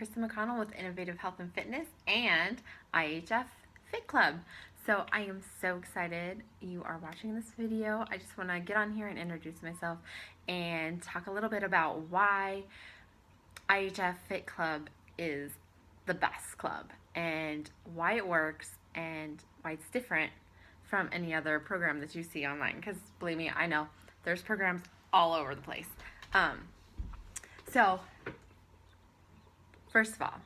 Krista McConnell with Innovative Health and Fitness and IHF Fit Club. So I am so excited you are watching this video. I just want to get on here and introduce myself and talk a little bit about why IHF Fit Club is the best club and why it works and why it's different from any other program that you see online. Because believe me, I know there's programs all over the place. So first of all,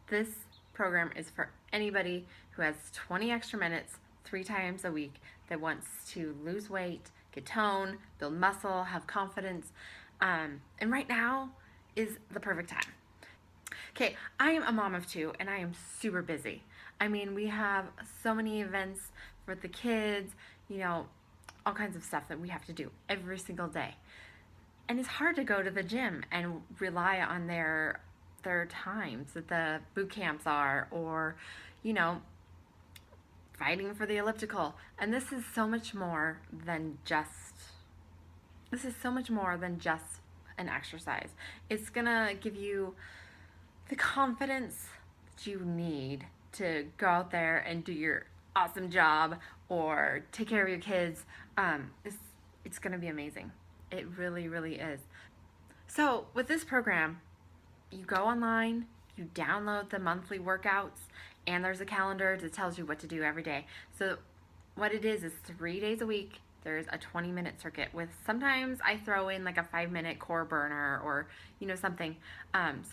this program is for anybody who has 20 extra minutes 3 times a week that wants to lose weight, get tone, build muscle, have confidence. And right now is the perfect time. Okay, I am a mom of 2 and I am super busy. I mean, we have so many events for the kids, all kinds of stuff that we have to do every single day. And it's hard to go to the gym and rely on their times that the boot camps are, or fighting for the elliptical. And this is so much more than just an exercise. It's gonna give you the confidence that you need to go out there and do your awesome job or take care of your kids. It's gonna be amazing. It really, really is. So with this program, you go online, you download the monthly workouts, and there's a calendar that tells you what to do every day. So what it is 3 days a week, there's a 20-minute circuit with, sometimes I throw in like a 5-minute core burner or something.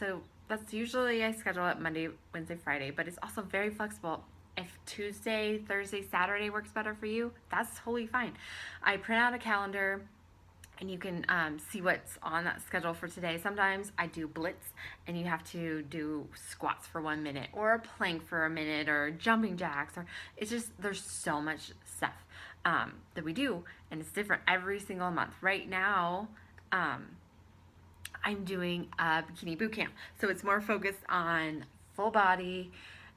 So that's usually, I schedule it Monday, Wednesday, Friday, but it's also very flexible. If Tuesday, Thursday, Saturday works better for you, that's totally fine. I print out a calendar and you can see what's on that schedule for today. Sometimes I do blitz and you have to do squats for 1 minute or a plank for a minute or jumping jacks, or it's just, there's so much stuff that we do, and it's different every single month. Right now, I'm doing a bikini boot camp. So it's more focused on full body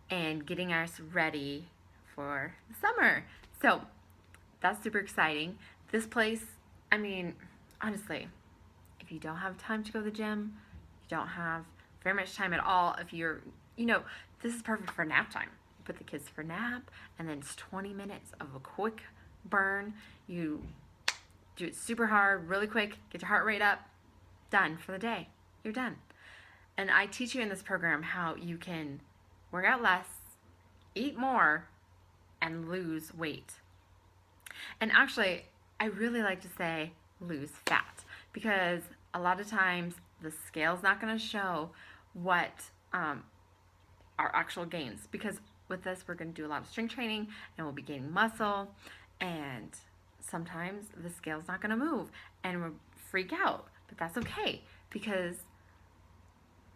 and getting us ready for the summer. So that's super exciting. This place, I mean, honestly, if you don't have time to go to the gym, you don't have very much time at all, if you're, this is perfect for nap time. You put the kids for nap, and then it's 20 minutes of a quick burn. You do it super hard, really quick, get your heart rate up, done for the day. You're done. And I teach you in this program how you can work out less, eat more, and lose weight. And actually, I really like to say lose fat, because a lot of times the scale's not going to show what our actual gains, because with this we're going to do a lot of strength training and we'll be gaining muscle, and sometimes the scale's not going to move and we'll freak out, but that's okay because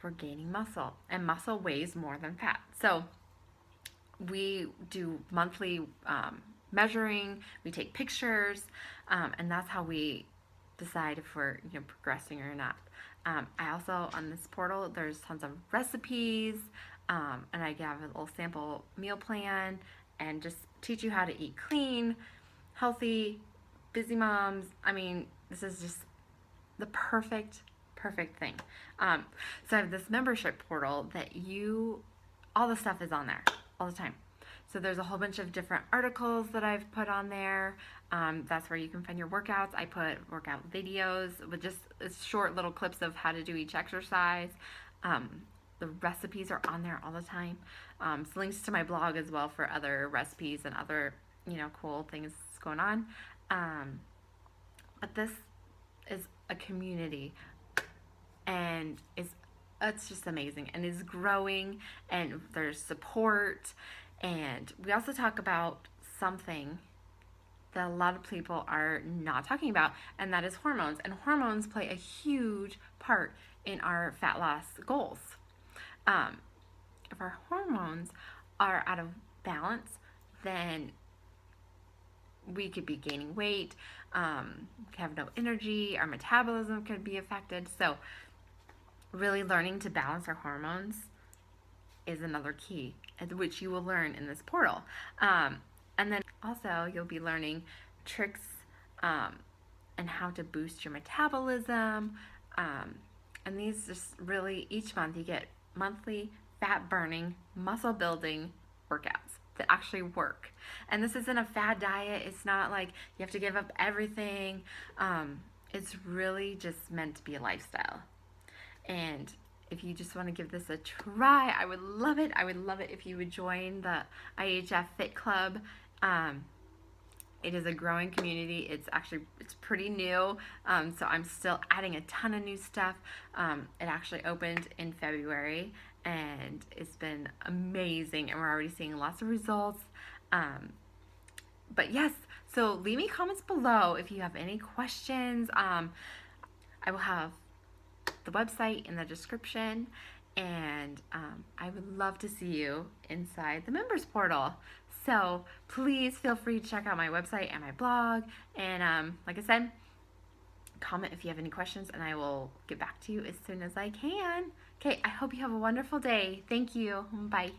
we're gaining muscle, and muscle weighs more than fat. So we do monthly measuring, we take pictures, and that's how we decide if we're progressing or not. I also, on this portal, there's tons of recipes, and I have a little sample meal plan and just teach you how to eat clean, healthy, busy moms. I mean, this is just the perfect thing. So I have this membership portal that all the stuff is on there all the time. So there's a whole bunch of different articles that I've put on there. That's where you can find your workouts. I put workout videos with just short little clips of how to do each exercise. The recipes are on there all the time. So links to my blog as well for other recipes and other cool things going on. But this is a community, and it's just amazing, and is growing, and there's support. And we also talk about something that a lot of people are not talking about, and that is hormones. And hormones play a huge part in our fat loss goals. If our hormones are out of balance, then we could be gaining weight, have no energy, our metabolism could be affected. So really learning to balance our hormones is another key, which you will learn in this portal. And then also you'll be learning tricks and how to boost your metabolism. And these just really, each month you get monthly fat burning, muscle building workouts that actually work. And this isn't a fad diet. It's not like you have to give up everything. It's really just meant to be a lifestyle. And if you just want to give this a try, I would love it. I would love it if you would join the IHF Fit Club. It is a growing community. It's pretty new, so I'm still adding a ton of new stuff. It actually opened in February, and it's been amazing, and we're already seeing lots of results. But yes, so leave me comments below if you have any questions. I will have the website in the description, and I would love to see you inside the members portal. So please feel free to check out my website and my blog, and like I said, comment if you have any questions, and I will get back to you as soon as I can. Okay, I hope you have a wonderful day. Thank you. Bye.